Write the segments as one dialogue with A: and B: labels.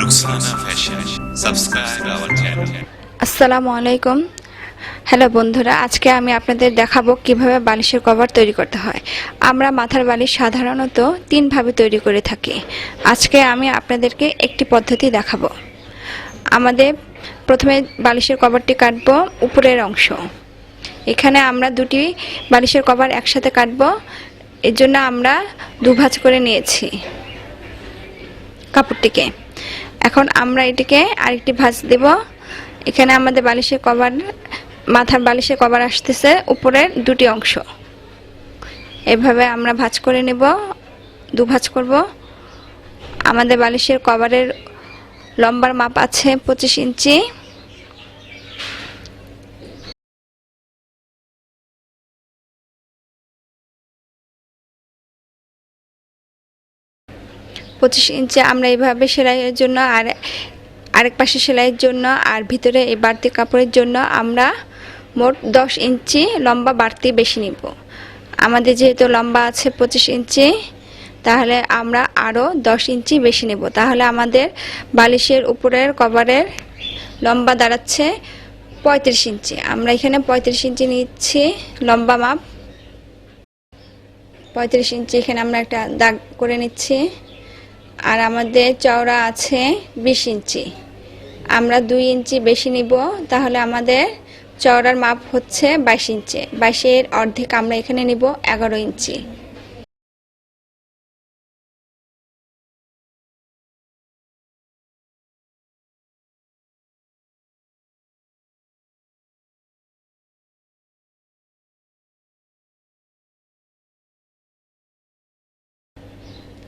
A: Rukshana fashion. Subscribe our channel.
B: আসসালামু আলাইকুম। Hello বন্ধুরা, আজকে আমি আপনাদের দেখাবো কিভাবে বালিশের কভার তৈরি করতে হয়। আমরা মাথার বালিশ সাধারণত 3 ভাবে তৈরি করে থাকি। আজকে আমি আপনাদেরকে একটি পদ্ধতি দেখাবো। আমাদের প্রথমে বালিশের কভারটি কাটবো উপরের অংশ। এখানে আমরা দুটি বালিশের কভার একসাথে কাটবো, এর জন্য আমরা দুভাঁজ করে নিয়েছি কাপড়টিকে। এখন আমরা এটিকে আরেকটি ভাঁজ দেব। এখানে আমাদের বালিশের কভার, মাথার বালিশের কভার আসতেছে উপরের দুটি অংশ। এভাবে আমরা ভাঁজ করে নেব, দুভাঁজ করব। আমাদের বালিশের কভারের লম্বার মাপ আছে 25 ইঞ্চি। আমরা এইভাবে সেলাইয়ের জন্য আর আরেক পাশে সেলাইয়ের জন্য আর ভিতরে এই বাড়তি কাপড়ের জন্য আমরা মোট 10 ইঞ্চি লম্বা বাড়তি বেশি নিব। আমাদের যেহেতু লম্বা আছে 25 ইঞ্চি, তাহলে আমরা আরও 10 ইঞ্চি বেশি নেব। তাহলে আমাদের বালিশের উপরের কভারের লম্বা দাঁড়াচ্ছে 35 ইঞ্চি। আমরা এখানে 35 ইঞ্চি নিচ্ছি লম্বা মাপ। 35 ইঞ্চি এখানে আমরা একটা দাগ করে নিচ্ছি। আর আমাদের চওড়া আছে 20 ইঞ্চি। আমরা 2 ইঞ্চি বেশি নিব, তাহলে আমাদের চওড়ার মাপ হচ্ছে 22 ইঞ্চি। 22-এর অর্ধেক আমরা এখানে নিব 11 ইঞ্চি।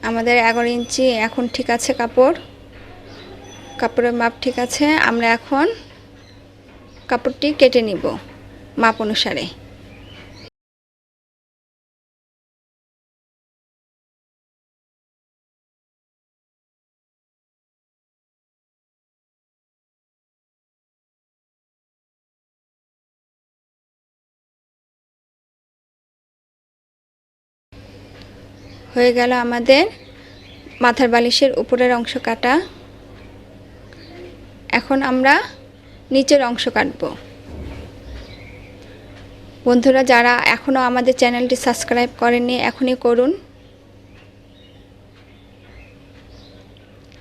B: আমাদের 11 ইঞ্চি এখন ঠিক আছে। কাপড়ের মাপ ঠিক আছে। আমরা এখন কাপড়টি কেটে নিব মাপ অনুসারে। হয়ে গেল আমাদের মাথার বালিশের উপরের অংশ কাটা। এখন আমরা নিচের অংশ কাটব। বন্ধুরা, যারা এখনও আমাদের চ্যানেলটি সাবস্ক্রাইব করেননি, এখনই করুন।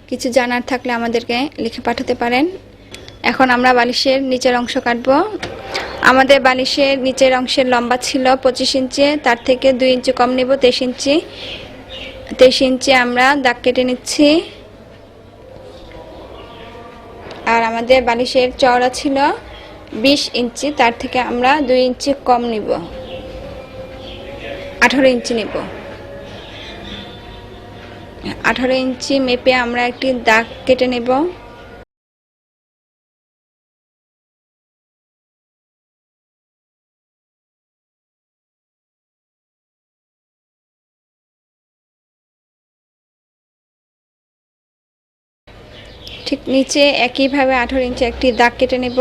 B: কিছু জানার থাকলে আমাদেরকে লিখে পাঠাতে পারেন। এখন আমরা বালিশের নিচের অংশ কাটব। আমাদের বালিশের নিচের অংশের লম্বা ছিল 25 ইঞ্চি, তার থেকে 2 ইঞ্চি কম নেব, 23 ইঞ্চি। 23 ইঞ্চি আমরা দাগ কেটে নিচ্ছি। আর আমাদের বালিশের চওড়া ছিল 20 ইঞ্চি, তার থেকে আমরা 2 ইঞ্চি কম নিব, 18 ইঞ্চি নিব। 18 ইঞ্চি মেপে আমরা একটি দাগ কেটে নেব। ঠিক নিচে একইভাবে 18 ইঞ্চি একটি দাগ কেটে নেব।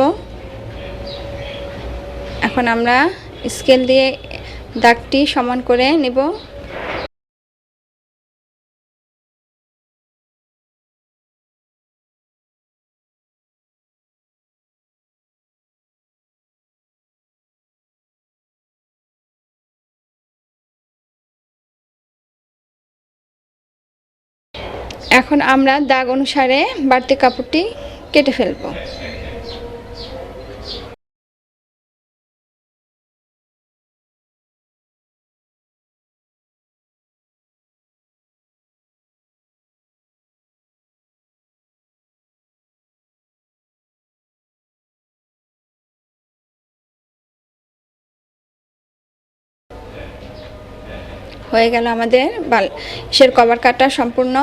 B: এখন আমরা স্কেল দিয়ে দাগটি সমান করে নেব। এখন আমরা দাগ অনুসারে বাড়তি কাপড়টি কেটে ফেলব। হয়ে গেল আমাদের বালিশের কভার কাটা সম্পূর্ণ।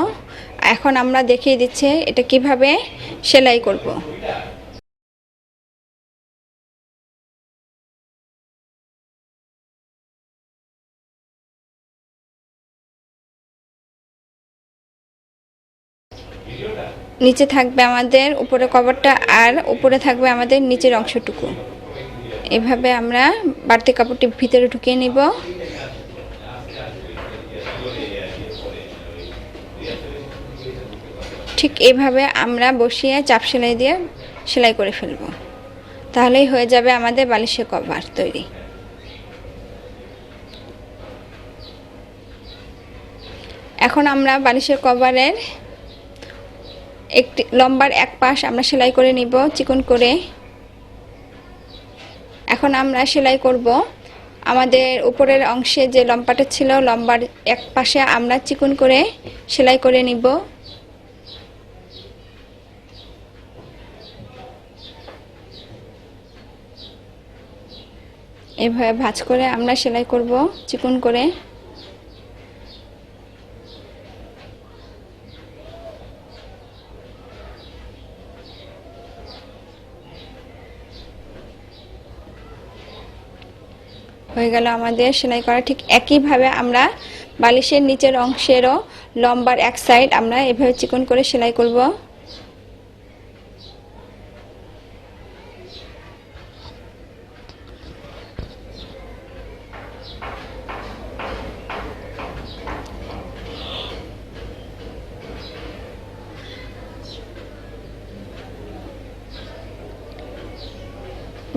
B: এখন আমরা দেখিয়ে দিচ্ছি এটা কিভাবে সেলাই করব। নিচে থাকবে আমাদের উপরে কভারটা, আর উপরে থাকবে আমাদের নিচের অংশটুকু। এভাবে আমরা বাড়তি কাপড়টি ভিতরে ঢুকিয়ে নিব। ঠিক এইভাবে আমরা বসিয়ে চাপ সেলাই দিয়ে সেলাই করে ফেলব। তাহলেই হয়ে যাবে আমাদের বালিশের কভার তৈরি। এখন আমরা বালিশের কভারের একটি লম্বার এক পাশ আমরা সেলাই করে নিব চিকন করে। এখন আমরা সেলাই করব আমাদের উপরের অংশে যে লম্বাটা ছিল, লম্বার এক পাশে আমরা চিকন করে সেলাই করে নিব। এভাবে ভাঁজ করে আমরা সেলাই করব চিকন করে। হয়ে গেল আমাদের সেলাই করা। ঠিক একইভাবে আমরা বালিশের নিচের অংশেরও লম্বার এক সাইড আমরা এভাবে চিকন করে সেলাই করব।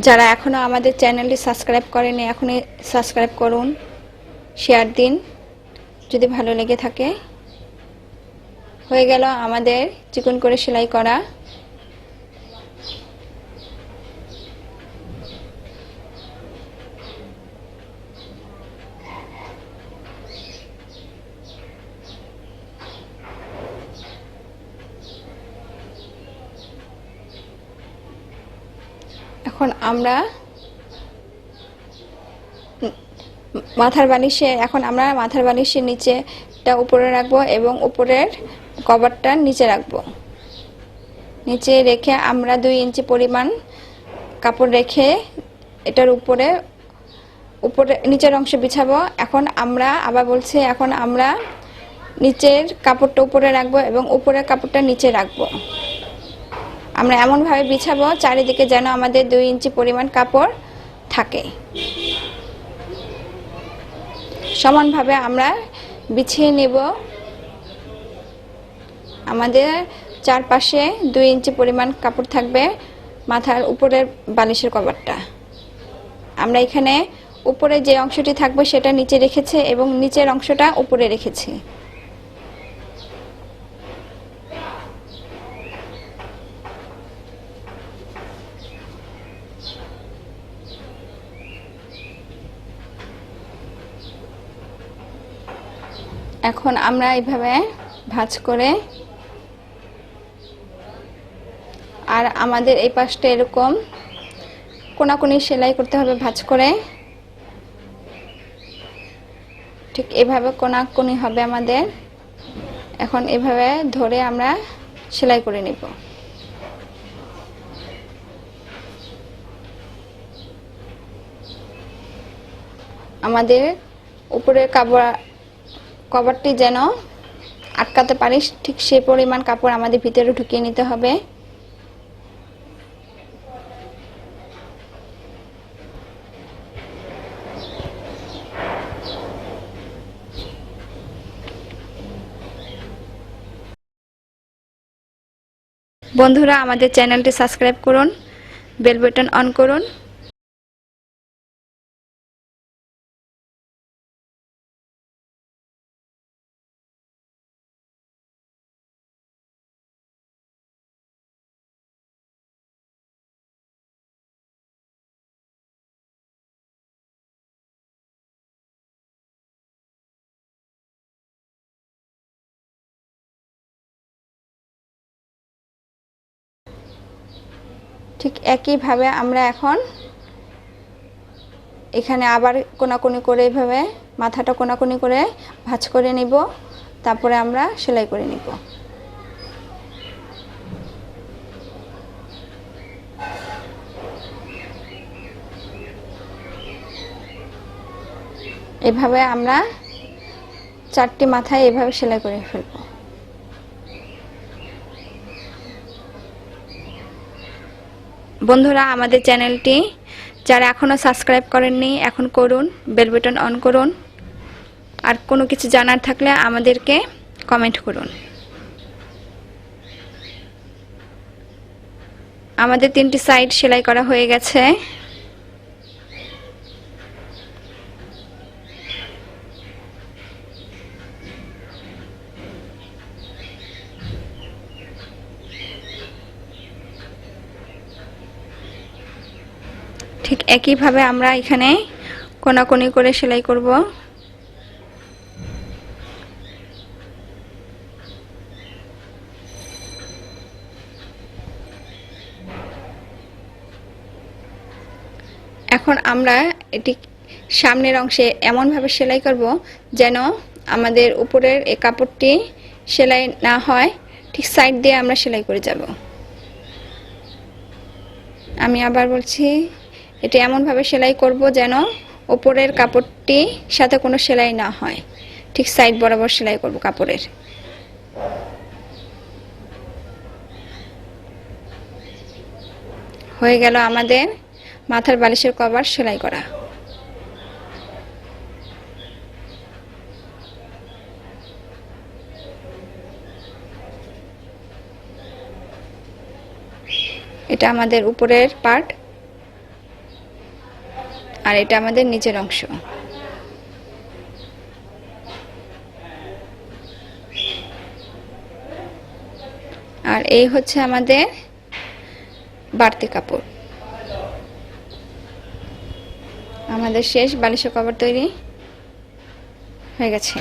B: যারা এখনো আমাদের চ্যানেলটি সাবস্ক্রাইব করেনি এখনই সাবস্ক্রাইব করুন, শেয়ার দিন যদি ভালো লেগে থাকে। হয়ে গেল আমাদের চিকন করে সেলাই করা। এখন আমরা মাথার বালিশের নিচেটা উপরে রাখবো এবং উপরের কভারটা নিচে রাখবো। নিচে রেখে আমরা 2 ইঞ্চি পরিমাণ কাপড় রেখে এটার উপরে নিচের অংশ বিছাবো। এখন আমরা আবার বলছি, এখন আমরা নিচের কাপড়টা উপরে রাখবো এবং উপরের কাপড়টা নিচে রাখবো। আমরা এমনভাবে বিছাবো চারিদিকে যেন আমাদের 2 ইঞ্চি পরিমাণ কাপড় থাকে। সমানভাবে আমরা বিছিয়ে নেব আমাদের চারপাশে 2 ইঞ্চি পরিমাণ কাপড় থাকবে মাথার উপরের বালিশের কভারটা। আমরা এখানে উপরে যে অংশটি থাকবে সেটা নিচে রেখেছি এবং নিচের অংশটা উপরে রেখেছি। এখন আমরা এইভাবে ভাঁজ করে, আর আমাদের এই পাশটা এরকম কোনাকুনি সেলাই করতে হবে ভাঁজ করে। ঠিক এভাবে কোনাকুনি হবে আমাদের। এখন এভাবে ধরে আমরা সেলাই করে নিব। আমাদের উপরের কভারটি যেন আটকাতে পারি ঠিক সেই পরিমাণ কাপড় আমাদের ভিতরে ঢুকিয়ে নিতে হবে। বন্ধুরা আমাদের চ্যানেলটি সাবস্ক্রাইব করুন, বেল বাটন অন করুন। ঠিক একইভাবে আমরা এখন এখানে আবার কোনাকুনি করে এইভাবে মাথাটা কোনাকুনি করে ভাঁজ করে নিব, তারপরে আমরা সেলাই করে নিব। এভাবে আমরা 4টি মাথায় এভাবে সেলাই করে ফেলব। বন্ধুরা আমাদের চ্যানেলটি যারা এখনো সাবস্ক্রাইব করেননি এখন করুন, বেল বাটন অন করুন। আর কোনো কিছু জানার থাকলে আমাদেরকে কমেন্ট করুন। আমাদের 3টি সাইড সেলাই করা হয়ে গেছে। ঠিক একইভাবে আমরা এখানে কোনাকুনি করে সেলাই করব। এখন আমরা এটি সামনের অংশে এমন ভাবে সেলাই করব যেন আমাদের উপরের এই কাপড়টি সেলাই না হয়, ঠিক সাইড দিয়ে আমরা সেলাই করে যাব। আমি আবার বলছি, এটা এমন ভাবে সেলাই করব যেন উপরের কাপড়টি সাথে কোনো সেলাই না হয়, ঠিক সাইড বরাবর সেলাই করব কাপড়ের। হয়ে গেল আমাদের মাথার বালিশের কভার সেলাই করা। এটা আমাদের উপরের পার্ট আর এটা আমাদের নিচের অংশ। আর এই হচ্ছে আমাদের বাড়তি কাপড়। আমাদের শেষ বালিশের কভার তৈরি হয়ে গেছে।